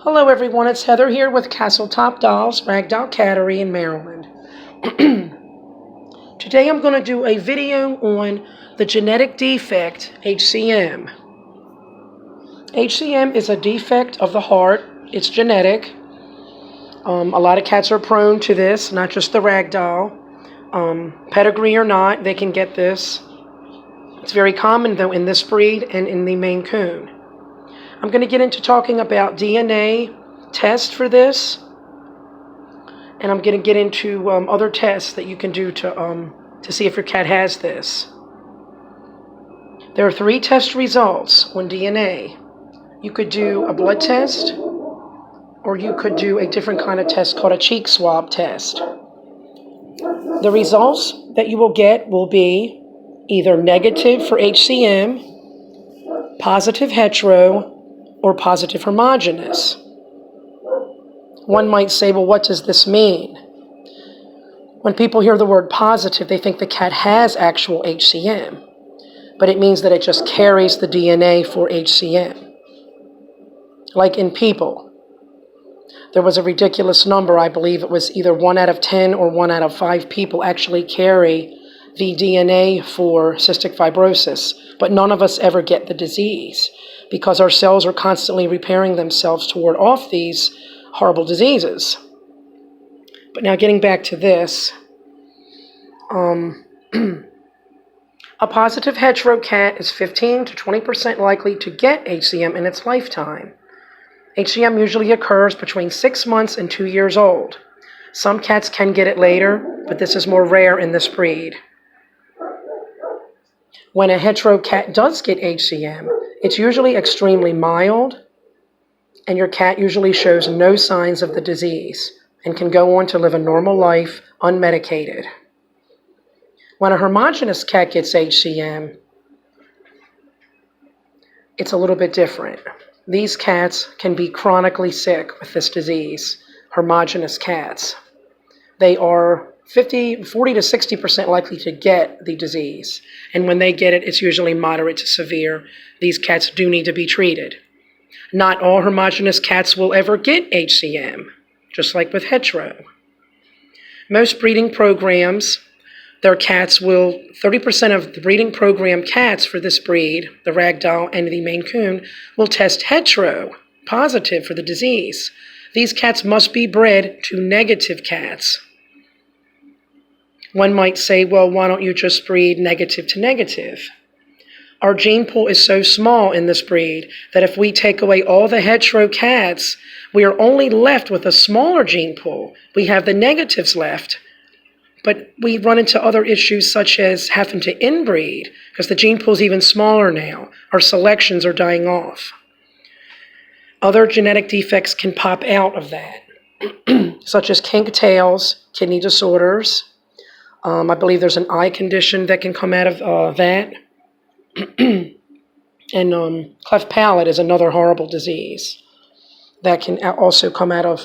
Hello everyone, it's Heather here with Castle Top Dolls, Ragdoll Cattery in Maryland. Today I'm going to do a video on the genetic defect, HCM. HCM is a defect of the heart. It's genetic. A lot of cats are prone to this, not just the Ragdoll. Pedigree or not, they can get this. It's very common though in this breed and in the Maine Coon. I'm going to get into talking about DNA tests for this, and I'm going to get into other tests that you can do to see if your cat has this. There are 3 test results on DNA. You could do a blood test, or you could do a different kind of test called a cheek swab test. The results that you will get will be either negative for HCM, positive hetero, or positive homogeneous. One might say, well, what does this mean? When people hear the word positive, they think the cat has actual HCM, but it means that it just carries the DNA for HCM. Like in people, there was a ridiculous number, I believe it was either 1 out of 10 or 1 out of 5 people actually carry the DNA for cystic fibrosis, but none of us ever get the disease because our cells are constantly repairing themselves to ward off these horrible diseases. But now getting back to this, a positive hetero cat is 15 to 20% likely to get HCM in its lifetime. HCM usually occurs between 6 months and 2 years old. Some cats can get it later, but this is more rare in this breed. When a hetero cat does get HCM, it's usually extremely mild, and your cat usually shows no signs of the disease and can go on to live a normal life unmedicated. When a homogeneous cat gets HCM, it's a little bit different. These cats can be chronically sick with this disease, homogeneous cats. They are 40 to 60% likely to get the disease. And when they get it, it's usually moderate to severe. These cats do need to be treated. Not all homogeneous cats will ever get HCM, just like with hetero. Most breeding programs, their cats will, 30% of the breeding program cats for this breed, the Ragdoll and the Maine Coon, will test hetero, positive for the disease. These cats must be bred to negative cats. One might say, well, why don't you just breed negative to negative? Our gene pool is so small in this breed that if we take away all the hetero cats, we are only left with a smaller gene pool. We have the negatives left, but we run into other issues such as having to inbreed because the gene pool is even smaller now. Our selections are dying off. Other genetic defects can pop out of that, such as kink tails, kidney disorders. I believe there's an eye condition that can come out of that. And cleft palate is another horrible disease that can also come out of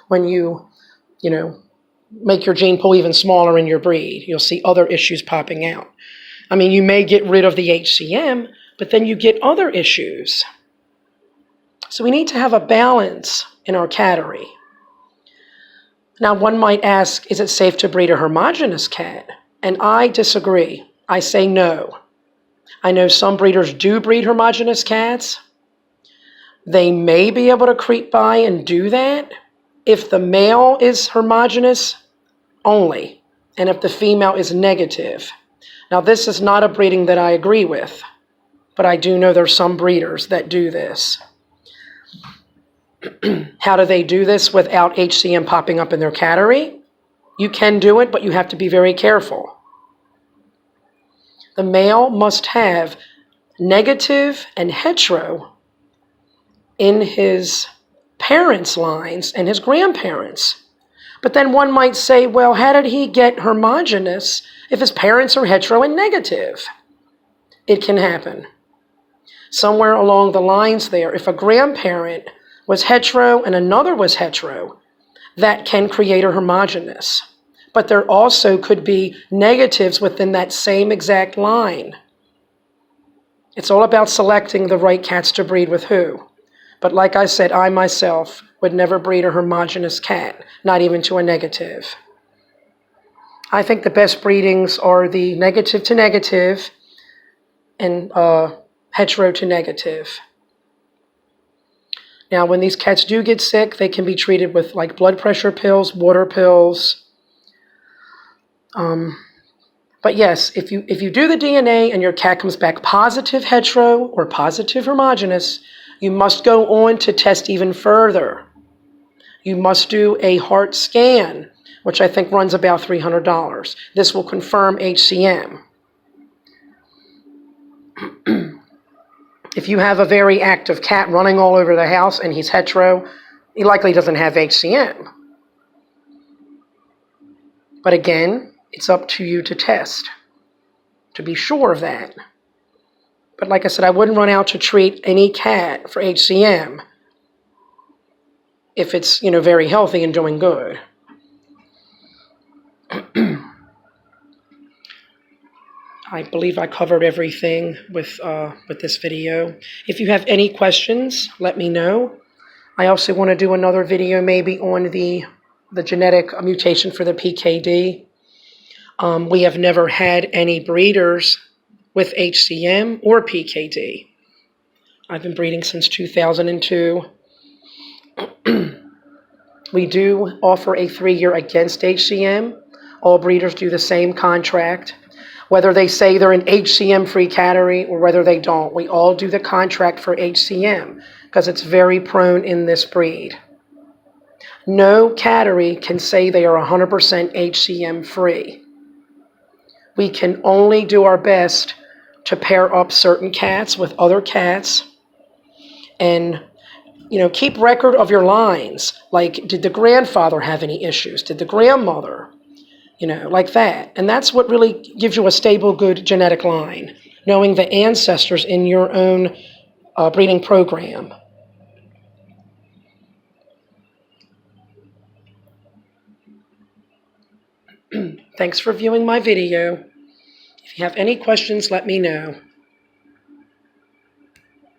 when you make your gene pool even smaller in your breed. You'll see other issues popping out. I mean, you may get rid of the HCM, but then you get other issues. So we need to have a balance in our cattery. Now, one might ask, is it safe to breed a homogeneous cat? And I disagree. I say no. I know some breeders do breed homogeneous cats. They may be able to creep by and do that if the male is homogeneous only, and if the female is negative. Now, this is not a breeding that I agree with, but I do know there's some breeders that do this. How do they do this without HCM popping up in their cattery? You can do it, but you have to be very careful. The male must have negative and hetero in his parents' lines and his grandparents. But then one might say, well, how did he get homogeneous if his parents are hetero and negative? It can happen. Somewhere along the lines there, if a grandparent was hetero and another was hetero, that can create a homogeneous. But there also could be negatives within that same exact line. It's all about selecting the right cats to breed with who. But like I said, I myself would never breed a homogeneous cat, not even to a negative. I think the best breedings are the negative to negative and hetero to negative. Now, when these cats do get sick, they can be treated with like blood pressure pills, water pills. But yes, if you do the DNA and your cat comes back positive hetero or positive homogeneous, you must go on to test even further. You must do a heart scan, which I think runs about $300. This will confirm HCM. If you have a very active cat running all over the house and he's hetero, he likely doesn't have HCM. But again, it's up to you to test, to be sure of that. But like I said, I wouldn't run out to treat any cat for HCM if it's, very healthy and doing good. I believe I covered everything with this video. If you have any questions, let me know. I also want to do another video maybe on the genetic mutation for the PKD. We have never had any breeders with HCM or PKD. I've been breeding since 2002. We do offer a 3-year against HCM. All breeders do the same contract. Whether they say they're an HCM-free cattery or whether they don't, we all do the contract for HCM because it's very prone in this breed. No cattery can say they are 100% HCM-free. We can only do our best to pair up certain cats with other cats and, keep record of your lines. Like, did the grandfather have any issues? Did the grandmother? Like that. And that's what really gives you a stable, good genetic line, knowing the ancestors in your own breeding program. Thanks for viewing my video. If you have any questions, let me know.